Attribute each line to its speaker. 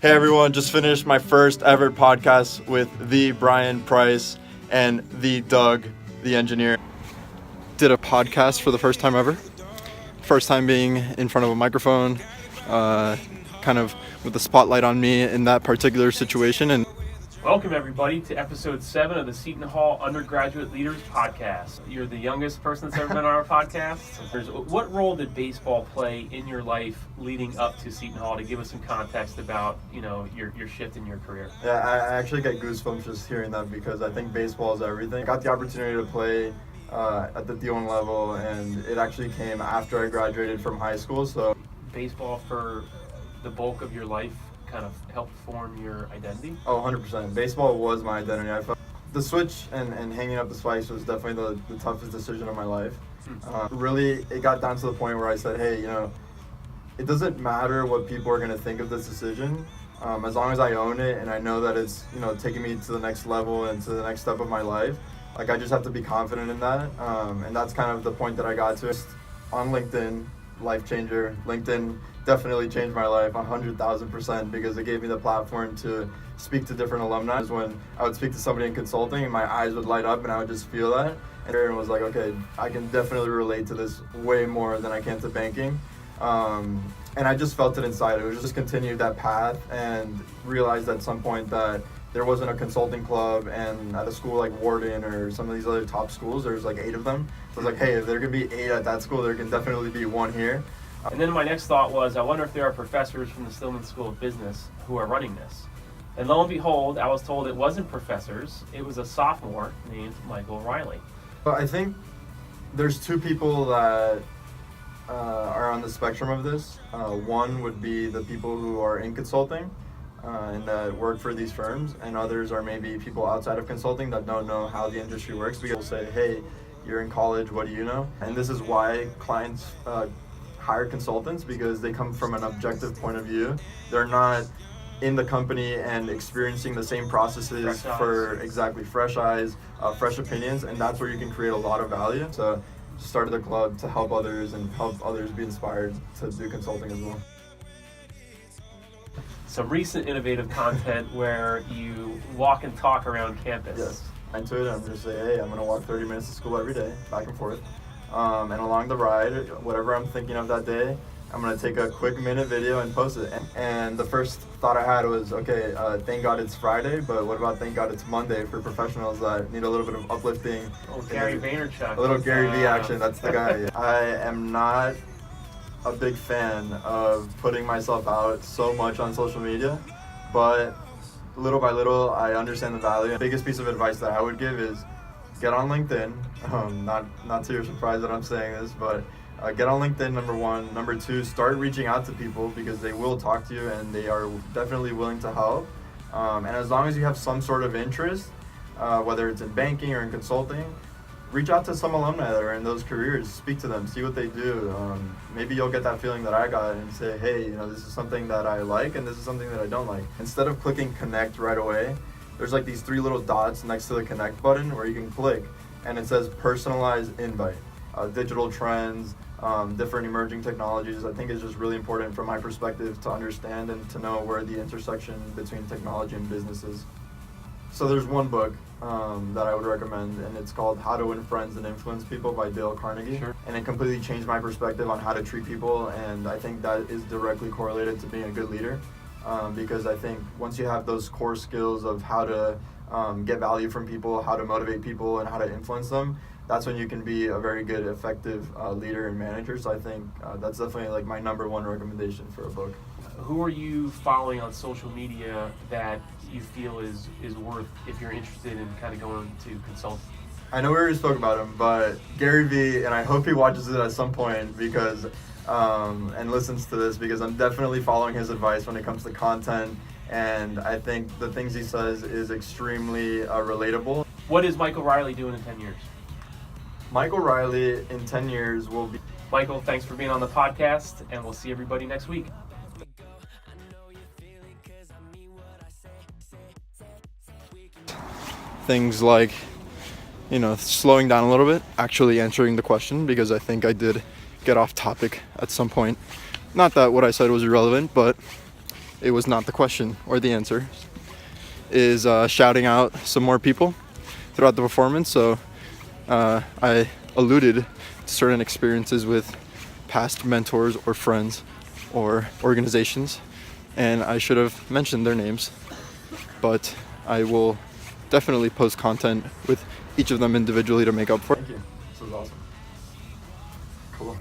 Speaker 1: Hey everyone, just finished my first ever podcast with the Brian Price and the Doug, the engineer. Did a podcast for the first time ever. First time being in front of a microphone, kind of with the spotlight on me in that particular situation. And
Speaker 2: welcome everybody to episode 7 of the Seton Hall Undergraduate Leaders Podcast. You're the youngest person that's ever been on our podcast. What role did baseball play in your life leading up to Seton Hall, to give us some context about, your shift in your career?
Speaker 1: Yeah, I actually get goosebumps just hearing that because I think baseball is everything. I got the opportunity to play at the D1 level, and it actually came after I graduated from high school. So
Speaker 2: baseball for the bulk of your life kind of helped form your identity?
Speaker 1: Oh, 100%. Baseball was my identity. I felt the switch and hanging up the spikes was definitely the toughest decision of my life. Really, it got down to the point where I said, hey, it doesn't matter what people are going to think of this decision. As long as I own it and I know that it's, taking me to the next level and to the next step of my life, I just have to be confident in that. And that's kind of the point that I got to. On LinkedIn, life changer. LinkedIn definitely changed my life 100,000% because it gave me the platform to speak to different alumni. When I would speak to somebody in consulting, my eyes would light up and I would just feel that. And everyone was like, okay, I can definitely relate to this way more than I can to banking. And I just felt it inside. It was just continued that path and realized at some point that there wasn't a consulting club, and at a school like Wharton or some of these other top schools, there's like 8 of them. So I was like, hey, if there can be 8 at that school, there can definitely be 1 here.
Speaker 2: And then my next thought was, I wonder if there are professors from the Stillman School of Business who are running this. And lo and behold, I was told it wasn't professors, it was a sophomore named Michael Riley.
Speaker 1: But I think there's 2 people that are on the spectrum of this. One would be the people who are in consulting and that work for these firms, and others are maybe people outside of consulting that don't know how the industry works. People say, hey, you're in college, what do you know? And this is why clients hire consultants, because they come from an objective point of view. They're not in the company and experiencing the same processes for exactly fresh eyes, fresh opinions, and that's where you can create a lot of value. So started the club to help others and help others be inspired to do consulting as well.
Speaker 2: Some recent innovative content where you walk and talk around campus.
Speaker 1: Yes. Into it, I'm just say, hey, I'm going to walk 30 minutes to school every day, back and forth. And along the ride, whatever I'm thinking of that day, I'm going to take a quick minute video and post it. And the first thought I had was, okay, thank God it's Friday, but what about thank God it's Monday for professionals that need a little bit of uplifting.
Speaker 2: Gary Vaynerchuk.
Speaker 1: A little Gary V action, that's the guy. I am not a big fan of putting myself out so much on social media, but little by little, I understand the value. The biggest piece of advice that I would give is get on LinkedIn. Not to your surprise that I'm saying this, but get on LinkedIn, number 1. Number 2, start reaching out to people because they will talk to you and they are definitely willing to help. And as long as you have some sort of interest, whether it's in banking or in consulting, reach out to some alumni that are in those careers, speak to them, see what they do. Maybe you'll get that feeling that I got and say, hey, this is something that I like and this is something that I don't like. Instead of clicking connect right away, there's like these 3 little dots next to the connect button where you can click and it says personalized invite. Digital trends, different emerging technologies, I think is just really important from my perspective to understand and to know where the intersection between technology and business is. So there's one book that I would recommend, and it's called How to Win Friends and Influence People by Dale Carnegie.
Speaker 2: Sure.
Speaker 1: And it completely changed my perspective on how to treat people, and I think that is directly correlated to being a good leader. Because I think once you have those core skills of how to get value from people, how to motivate people, and how to influence them, that's when you can be a very good, effective leader and manager. So I think that's definitely like my number 1 recommendation for a book.
Speaker 2: Who are you following on social media that you feel is worth, if you're interested in kind of going to consulting?
Speaker 1: I know we already spoke about him, but Gary V, and I hope he watches it at some point because and listens to this, because I'm definitely following his advice when it comes to content, and I think the things he says is extremely relatable.
Speaker 2: What is Michael Riley doing in 10 years?
Speaker 1: Michael Riley in 10 years will be...
Speaker 2: Michael, thanks for being on the podcast, and we'll see everybody next week.
Speaker 1: Things like, slowing down a little bit, actually answering the question, because I think I did get off topic at some point. Not that what I said was irrelevant, but it was not the question or the answer, is shouting out some more people throughout the performance. So I alluded to certain experiences with past mentors or friends or organizations, and I should have mentioned their names, but I will definitely post content with each of them individually to make up for it.
Speaker 2: Thank you.
Speaker 1: This was awesome. Cool.